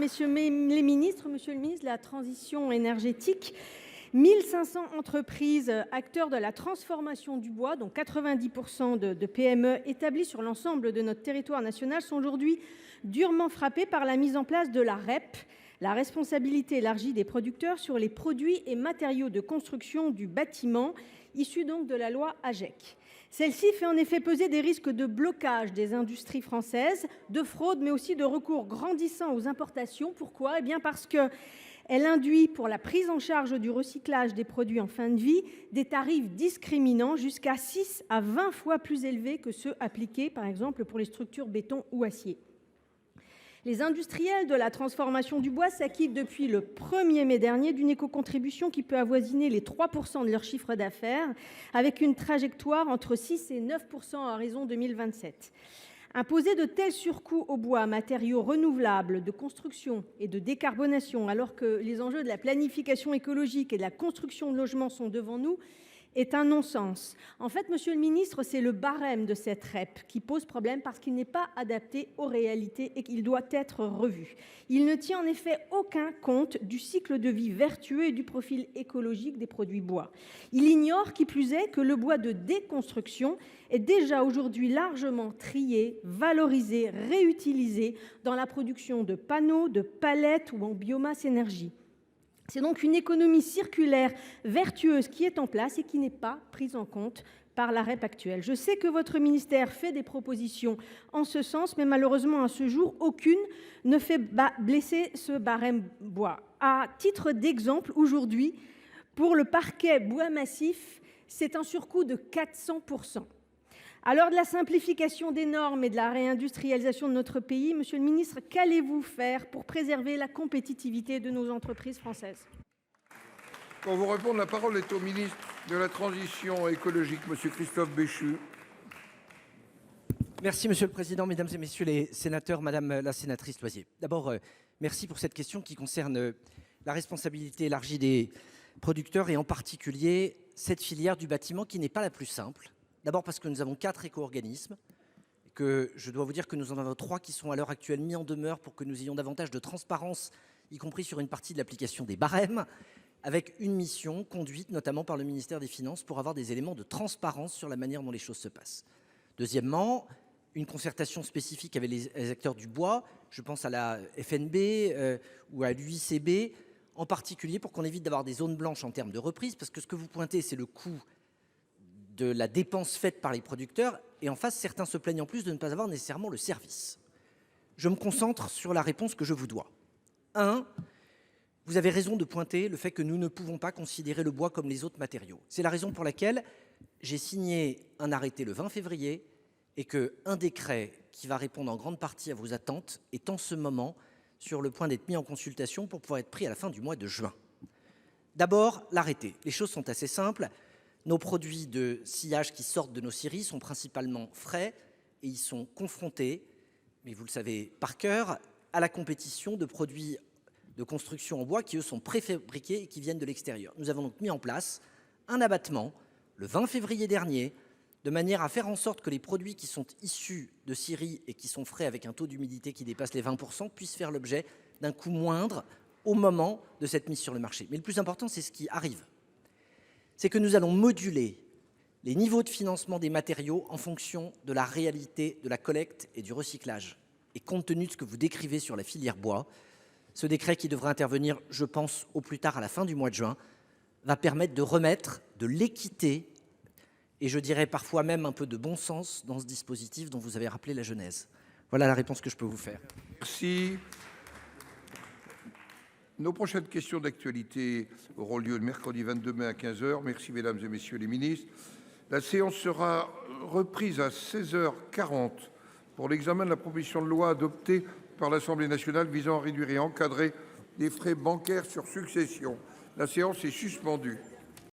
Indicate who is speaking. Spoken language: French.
Speaker 1: messieurs les ministres, monsieur le ministre de la transition énergétique, 1500 entreprises acteurs de la transformation du bois, dont 90% de PME établies sur l'ensemble de notre territoire national, sont aujourd'hui durement frappées par la mise en place de la REP, la responsabilité élargie des producteurs sur les produits et matériaux de construction du bâtiment, issue donc de la loi AGEC. Celle-ci fait en effet peser des risques de blocage des industries françaises, de fraude, mais aussi de recours grandissant aux importations. Pourquoi ? Eh bien parce qu'elle induit, pour la prise en charge du recyclage des produits en fin de vie, des tarifs discriminants jusqu'à 6 à 20 fois plus élevés que ceux appliqués, par exemple, pour les structures béton ou acier. Les industriels de la transformation du bois s'acquittent depuis le 1er mai dernier d'une éco-contribution qui peut avoisiner les 3% de leur chiffre d'affaires, avec une trajectoire entre 6 et 9% à horizon 2027. Imposer de tels surcoûts au bois, matériaux renouvelables de construction et de décarbonation, alors que les enjeux de la planification écologique et de la construction de logements sont devant nous, est un non-sens. En fait, monsieur le ministre, c'est le barème de cette REP qui pose problème parce qu'il n'est pas adapté aux réalités et qu'il doit être revu. Il ne tient en effet aucun compte du cycle de vie vertueux et du profil écologique des produits bois. Il ignore, qui plus est, que le bois de déconstruction est déjà aujourd'hui largement trié, valorisé, réutilisé dans la production de panneaux, de palettes ou en biomasse énergie. C'est donc une économie circulaire vertueuse qui est en place et qui n'est pas prise en compte par la REP actuelle. Je sais que votre ministère fait des propositions en ce sens, mais malheureusement, à ce jour, aucune ne fait blesser ce barème bois. À titre d'exemple, aujourd'hui, pour le parquet bois massif, c'est un surcoût de 400%. À l'heure de la simplification des normes et de la réindustrialisation de notre pays, monsieur le ministre, qu'allez-vous faire pour préserver la compétitivité de nos entreprises françaises ?
Speaker 2: Pour vous répondre, la parole est au ministre de la Transition écologique, monsieur Christophe Béchu.
Speaker 3: Merci Monsieur le Président, Mesdames et Messieurs les sénateurs, Madame la sénatrice Loisier. D'abord, merci pour cette question qui concerne la responsabilité élargie des producteurs et en particulier cette filière du bâtiment qui n'est pas la plus simple. D'abord parce que nous avons 4 éco-organismes, que je dois vous dire que nous en avons 3 qui sont à l'heure actuelle mis en demeure pour que nous ayons davantage de transparence, y compris sur une partie de l'application des barèmes, avec une mission conduite notamment par le ministère des Finances pour avoir des éléments de transparence sur la manière dont les choses se passent. Deuxièmement, une concertation spécifique avec les acteurs du bois, je pense à la FNB ou à l'UICB, en particulier pour qu'on évite d'avoir des zones blanches en termes de reprise, parce que ce que vous pointez, c'est le coût de la dépense faite par les producteurs, et en face, certains se plaignent en plus de ne pas avoir nécessairement le service. Je me concentre sur la réponse que je vous dois. 1. Vous avez raison de pointer le fait que nous ne pouvons pas considérer le bois comme les autres matériaux. C'est la raison pour laquelle j'ai signé un arrêté le 20 février et qu'un décret qui va répondre en grande partie à vos attentes est en ce moment sur le point d'être mis en consultation pour pouvoir être pris à la fin du mois de juin. D'abord, l'arrêté. Les choses sont assez simples. Nos produits de sciage qui sortent de nos scieries sont principalement frais et ils sont confrontés, mais vous le savez par cœur, à la compétition de produits de construction en bois qui, eux, sont préfabriqués et qui viennent de l'extérieur. Nous avons donc mis en place un abattement le 20 février dernier, de manière à faire en sorte que les produits qui sont issus de scieries et qui sont frais avec un taux d'humidité qui dépasse les 20% puissent faire l'objet d'un coût moindre au moment de cette mise sur le marché. Mais le plus important, c'est ce qui arrive. C'est que nous allons moduler les niveaux de financement des matériaux en fonction de la réalité de la collecte et du recyclage. Et compte tenu de ce que vous décrivez sur la filière bois, ce décret qui devrait intervenir, je pense, au plus tard à la fin du mois de juin, va permettre de remettre de l'équité et je dirais parfois même un peu de bon sens dans ce dispositif dont vous avez rappelé la genèse. Voilà la réponse que je peux vous faire.
Speaker 2: Merci. Nos prochaines questions d'actualité auront lieu le mercredi 22 mai à 15 h. Merci mesdames et messieurs les ministres. La séance sera reprise à 16h40 pour l'examen de la proposition de loi adoptée par l'Assemblée nationale visant à réduire et encadrer les frais bancaires sur succession. La séance est suspendue.